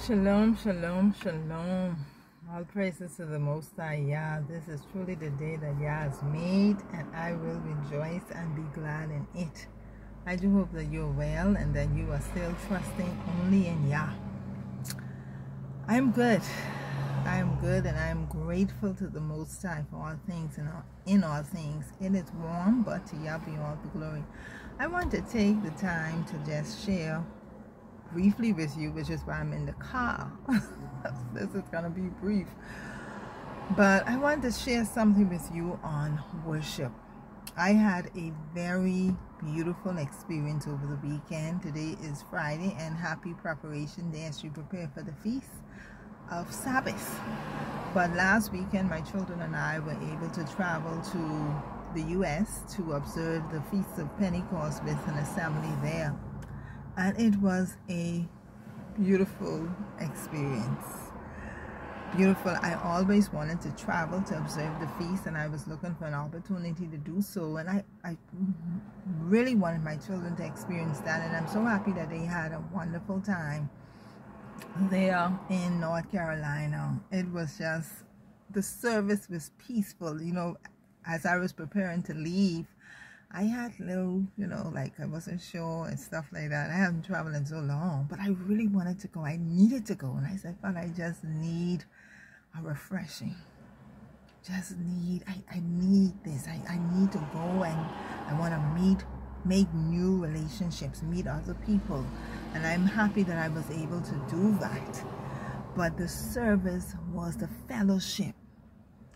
Shalom, shalom, shalom. All praises to the Most High Yah. This is truly the day that Yah has made, and I will rejoice and be glad in it. I do hope that you're well and that you are still trusting only in Yah. I'm good. I am good, and I am grateful to the Most High for all things and in all things. It is warm, but to Yah be all the glory. I want to take the time to just share briefly with you, which is why I'm in the car. This is gonna be brief, but I want to share something with you on worship. I had a very beautiful experience over the weekend. Today is Friday, and happy preparation day as you prepare for the feast of Sabbath. But last weekend my children and I were able to travel to the US to observe the Feast of Pentecost with an assembly there. And it was a beautiful experience. Beautiful. I always wanted to travel to observe the feast, and I was looking for an opportunity to do so. And I really wanted my children to experience that. And I'm so happy that they had a wonderful time there in North Carolina. It was just, the service was peaceful. You know, as I was preparing to leave, I had little, like I wasn't sure and stuff like that. I haven't traveled in so long, but I really wanted to go. I needed to go. And I said, but I just need a refreshing. I need this. I need to go, and I want to make new relationships, meet other people. And I'm happy that I was able to do that. But the service was the fellowship.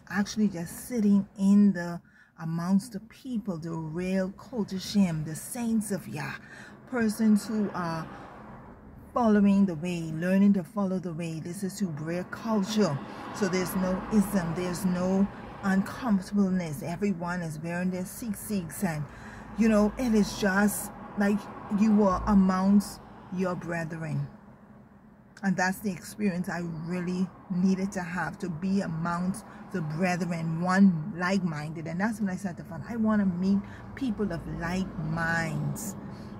Actually just sitting in amongst the people, the real Kodashim, the saints of Yah, persons who are following the way, learning to follow the way. This is Hebrew culture, so there's no ism, there's no uncomfortableness. Everyone is wearing their sikhs, and it is just like you are amongst your brethren. And that's the experience I really needed to have, to be amongst the brethren, one like-minded. And that's when I said to Father, I want to meet people of like minds.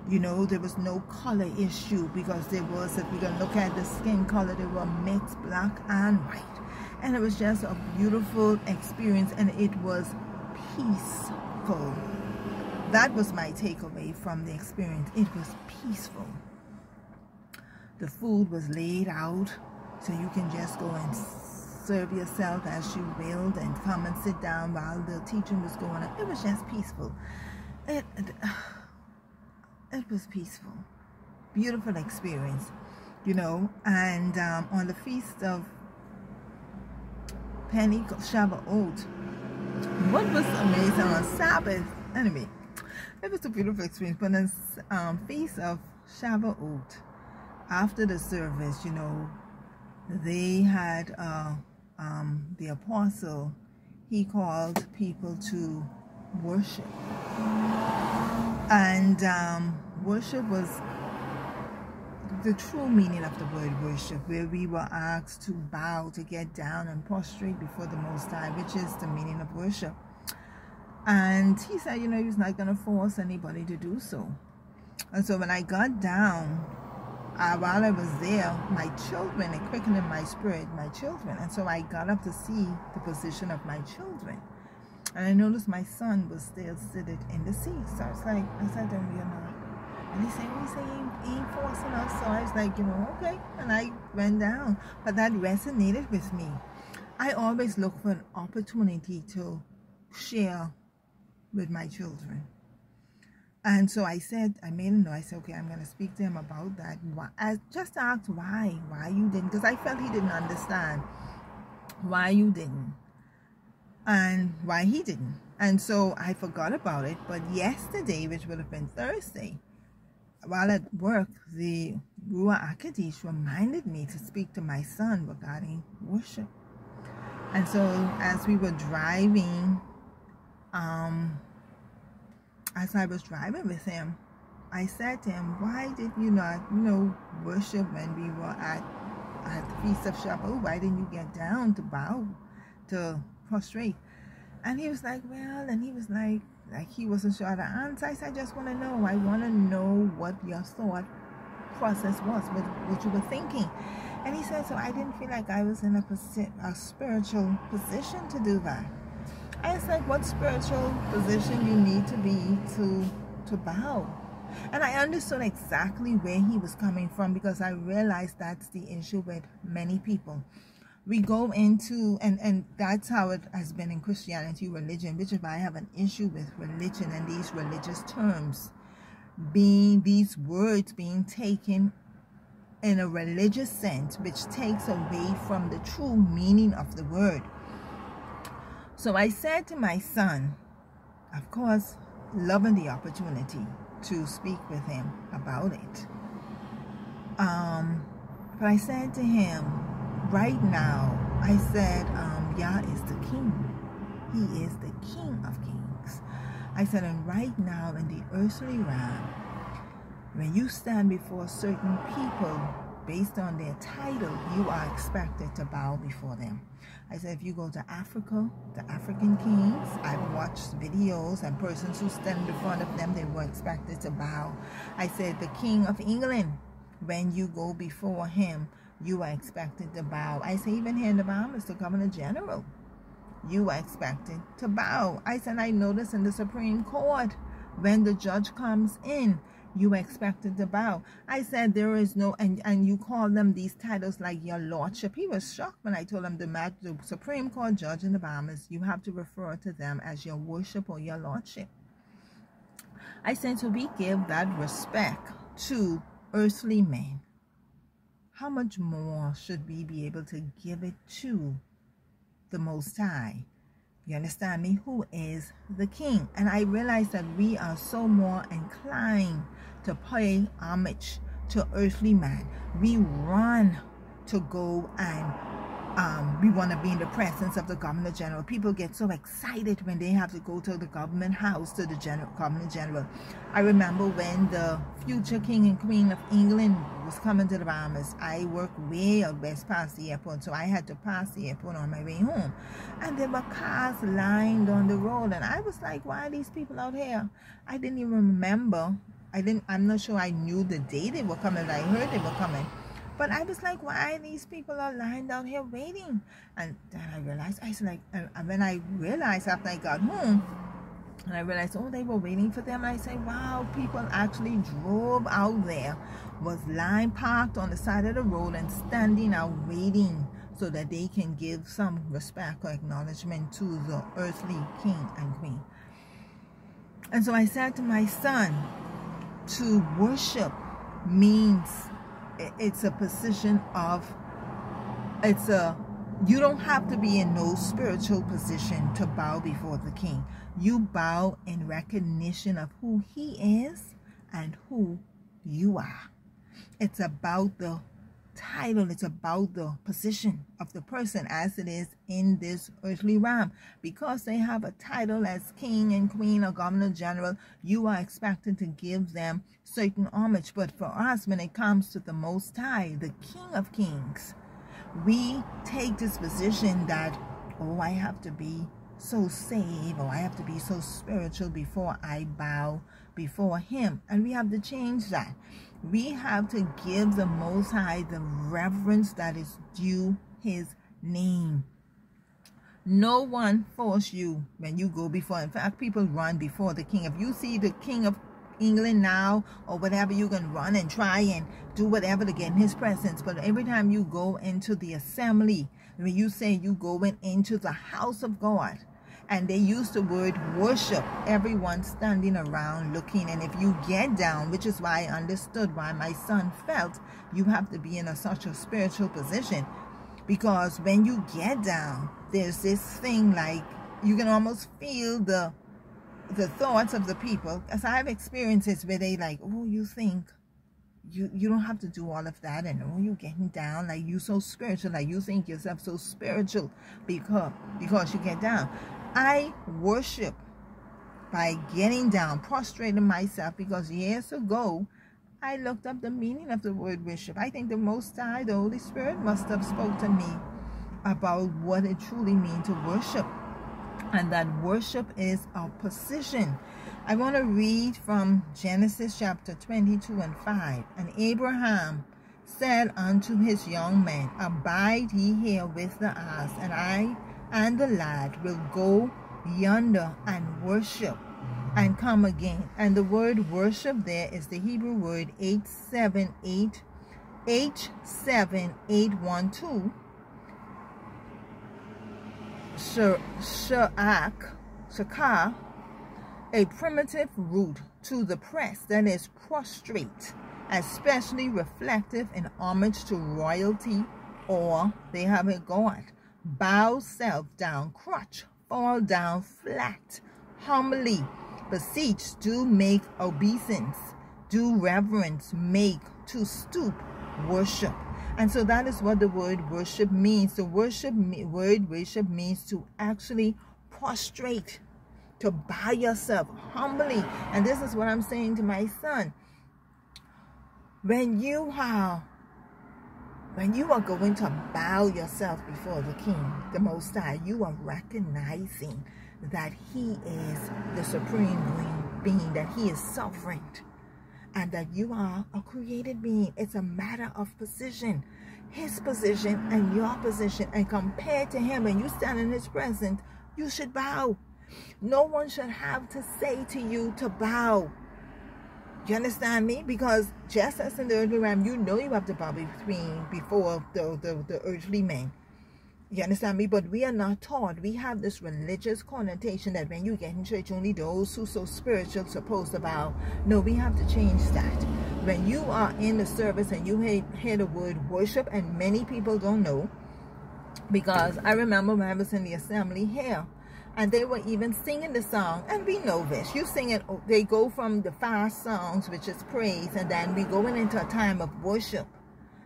There was no color issue, because there was, if you're going to look at the skin color, they were mixed black and white. And it was just a beautiful experience, and it was peaceful. That was my takeaway from the experience. It was peaceful. The food was laid out, so you can just go and serve yourself as you willed and come and sit down while the teaching was going on. It was just peaceful. It was peaceful. Beautiful experience, And on the Feast of Pentecost, Shavuot, what was amazing on Sabbath, anyway, it was a beautiful experience. But on the Feast of Shavuot, after the service, they had the apostle, he called people to worship. And worship was the true meaning of the word worship, where we were asked to bow, to get down and prostrate before the Most High, which is the meaning of worship. And he said, he's not going to force anybody to do so. And so when I got down, while I was there, my children, it quickened in my spirit, my children. And so I got up to see the position of my children. And I noticed my son was still seated in the seat. So I said to him, And he said, he ain't forcing us. So I was like, okay. And I went down. But that resonated with me. I always look for an opportunity to share with my children. And so I made a note. I said, okay, I'm going to speak to him about that. Just asked why you didn't, because I felt he didn't understand why you didn't and why he didn't. And so I forgot about it. But yesterday, which would have been Thursday, while at work, the Ruach HaKodesh reminded me to speak to my son regarding worship. And so as we were driving, as I was driving with him, I said to him, why did you not, worship when we were at the Feast of Shavuot? Why didn't you get down to bow, to prostrate? And he was like, well, and he was like he wasn't sure how to answer. I said, I just want to know. I want to know what your thought process was, what you were thinking. And he said, so I didn't feel like I was in a spiritual position to do that. I was like, what spiritual position you need to be to bow? And I understood exactly where he was coming from, because I realized that's the issue with many people. We go into, and that's how it has been in Christianity, religion, which is why I have an issue with religion and these religious terms, these words being taken in a religious sense, which takes away from the true meaning of the word. So I said to my son, of course, loving the opportunity to speak with him about it. But I said to him, right now, I said, Yah is the king. He is the King of Kings. I said, and right now in the earthly realm, when you stand before certain people based on their title, you are expected to bow before them. I said, if you go to Africa, the African kings, I've watched videos and persons who stand in front of them, they were expected to bow. I said, the King of England, when you go before him, you are expected to bow. I say, even here in the Bahamas, the Governor General, you are expected to bow. I said, I noticed in the Supreme Court, when the judge comes in, you are expected to bow. I said, there is no, and you call them these titles like your lordship. He was shocked when I told him the Supreme Court judge in the Bahamas, you have to refer to them as your worship or your lordship. I said, so we give that respect to earthly men. How much more should we be able to give it to the Most High? You understand me? Who is the King? And I realize that we are so more inclined to pay homage to earthly man. We run to go and we want to be in the presence of the Governor General. People get so excited when they have to go to the government house, to the Governor General. I remember when the future King and Queen of England was coming to the Bahamas. I work way out west past the airport, so I had to pass the airport on my way home. And there were cars lined on the road, and I was like, why are these people out here? I didn't even remember. I'm not sure I knew the day they were coming, but I heard they were coming. But I was like, why these people are lined out here waiting? And then I realized, when I realized after I got home, and I realized, oh, they were waiting for them. I said, wow, people actually drove out there, was line parked on the side of the road and standing out waiting so that they can give some respect or acknowledgement to the earthly king and queen. And so I said to my son, to worship means it's a position of, you don't have to be in no spiritual position to bow before the king. You bow in recognition of who he is and who you are. It's about the title, it's about the position of the person as it is in this earthly realm. Because they have a title as king and queen or governor general, you are expected to give them certain homage. But for us, when it comes to the Most High, the King of Kings, we take this position that, oh, I have to be so saved, or I have to be so spiritual before I bow before him. And we have to change that. We have to give the Most High the reverence that is due his name. No one force you when you go before. In fact, people run before the king. If you see the King of England now or whatever, you can run and try and do whatever to get in his presence. But every time you go into the assembly, when you say you going into the house of God, and they use the word worship, everyone standing around looking. And if you get down, which is why I understood why my son felt you have to be in such a spiritual position, because when you get down, there's this thing like you can almost feel the thoughts of the people. As I have experiences where they like, oh, you think you don't have to do all of that, and oh, you're getting down, like you so spiritual, like you think yourself so spiritual because you get down. I worship by getting down, prostrating myself, because years ago I looked up the meaning of the word worship. I think the Most High, the Holy Spirit, must have spoken to me about what it truly means to worship, and that worship is a position. I want to read from Genesis chapter 22 and 5. And Abraham said unto his young men, Abide ye here with the ass, and I and the lad will go yonder and worship and come again. And the word worship there is the Hebrew word H7812, Shakah, a primitive root to the press that is prostrate, especially reflective in homage to royalty, or they have a god. Bow self down, crouch, fall down flat, humbly beseech, do make obeisance, do reverence, make, to stoop, worship. And so that is what the word worship means. The word worship means to actually prostrate, to bow yourself humbly. And this is what I'm saying to my son. When you are going to bow yourself before the King, the Most High, you are recognizing that He is the supreme being, that He is sovereign, and that you are a created being. It's a matter of position, His position and your position. And compared to Him, and you stand in His presence, you should bow. No one should have to say to you to bow. You understand me? Because just as in the earthly realm, you know you have to bow before the earthly man. You understand me? But we are not taught. We have this religious connotation that when you get in church, only those who so spiritual supposed to bow. No, we have to change that. When you are in the service and you hear the word worship, and many people don't know, because I remember when I was in the assembly here, and they were even singing the song, and we know this. You sing it, they go from the fast songs, which is praise, and then we going into a time of worship.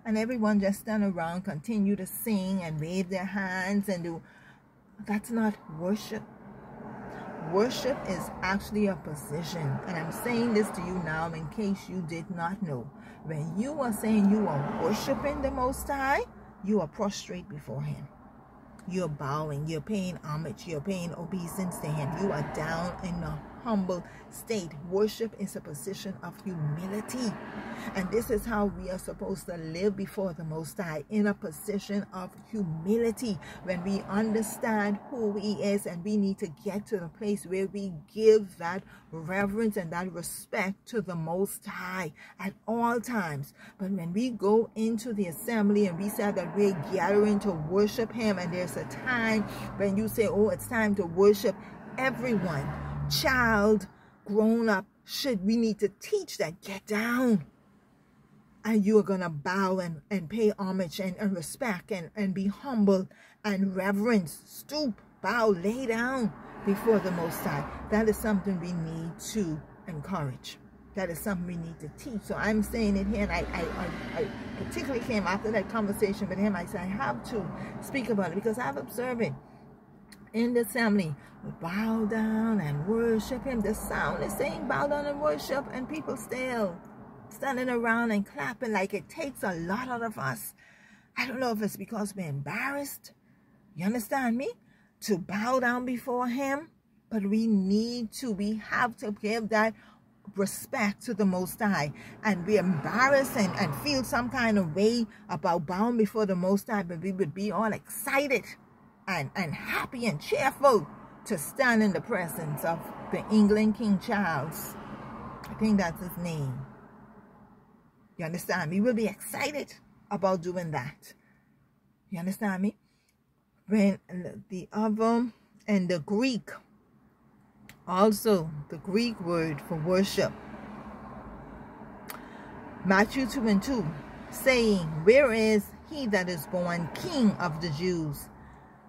And everyone just stand around, continue to sing and wave their hands and do. That's not worship. Worship is actually a position. And I'm saying this to you now in case you did not know. When you are saying you are worshiping the Most High, you are prostrate before Him. You're bowing, you're paying homage, you're paying obeisance to Him. You are down in a humble state. Worship is a position of humility. And this is how we are supposed to live before the Most High, in a position of humility. When we understand who He is, and we need to get to the place where we give that reverence and that respect to the Most High at all times. But when we go into the assembly and we say that we're gathering to worship Him, and there's a time when you say, oh, it's time to worship, everyone, child, grown up, we need to teach that. Get down. And you are going to bow and pay homage and respect and be humble and reverence, stoop, bow, lay down before the Most High. That is something we need to encourage. That is something we need to teach. So I'm saying it here, and I particularly came after that conversation with him. I said, I have to speak about it because I've observed it in the assembly. Bow down and worship Him. The sound is saying bow down and worship, and people still standing around and clapping. Like, it takes a lot out of us. I don't know if it's because we're embarrassed, you understand me, to bow down before Him, but we have to give that respect to the Most High, and be embarrassed and feel some kind of way about bowing before the Most High, but we would be all excited and happy and cheerful to stand in the presence of the England King Charles. I think that's his name. You understand me? We'll be excited about doing that. You understand me? When the other, and the Greek, also the Greek word for worship, Matthew 2:2, saying, where is He that is born King of the Jews?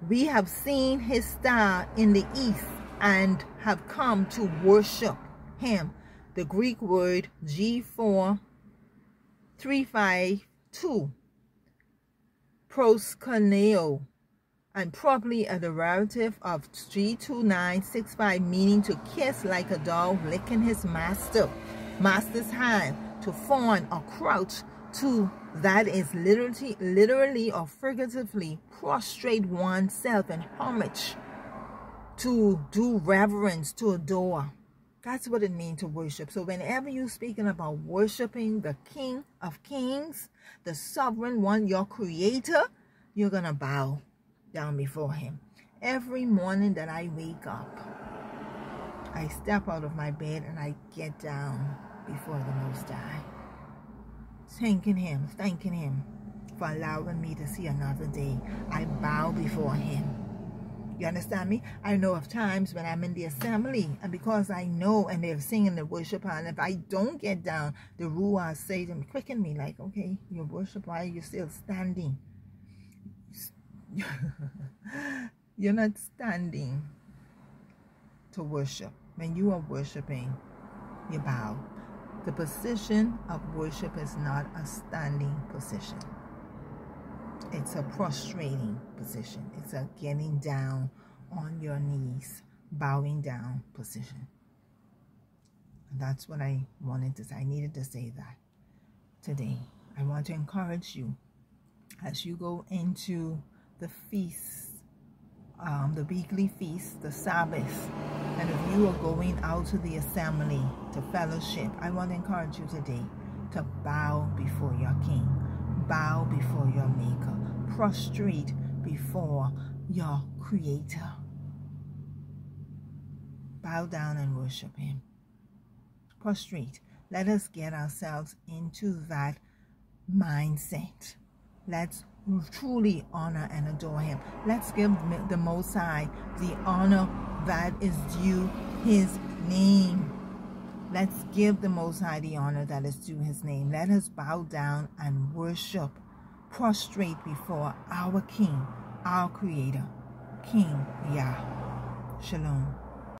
We have seen His star in the east and have come to worship Him. The Greek word G4352, proskuneo, and probably a derivative of G2965, meaning to kiss like a dog licking his master's hand, to fawn or crouch, to, that is literally or figuratively prostrate oneself in homage, to do reverence, to adore. That's what it means to worship. So whenever you're speaking about worshiping the King of Kings, the sovereign one, your creator, you're going to bow down before him. Every morning that I wake up, I step out of my bed and I get down before the Most High, thanking him for allowing me to see another day. I bow before him. You understand me? I know of times when I'm in the assembly, and because I know, and they're singing the worship, and if I don't get down, the Ruach say to me, quicken me, like, okay, your worship, why are you still standing? You're not standing to worship. When you are worshiping, you bow. The position of worship is not a standing position. It's a prostrating position. It's a getting down on your knees, bowing down position. And that's what I wanted to say. I needed to say that today. I want to encourage you as you go into the feast, the weekly feast, the Sabbath, and if you are going out to the assembly to fellowship, I want to encourage you today to bow before your King, bow before your Maker, prostrate before your Creator. Bow down and worship him. Prostrate. Let us get ourselves into that mindset. Let's truly honor and adore him. Let's give the Most High the honor that is due his name. Let's give the Most High the honor that is due his name. Let us bow down and worship, prostrate before our King, our Creator, King Yah. Shalom.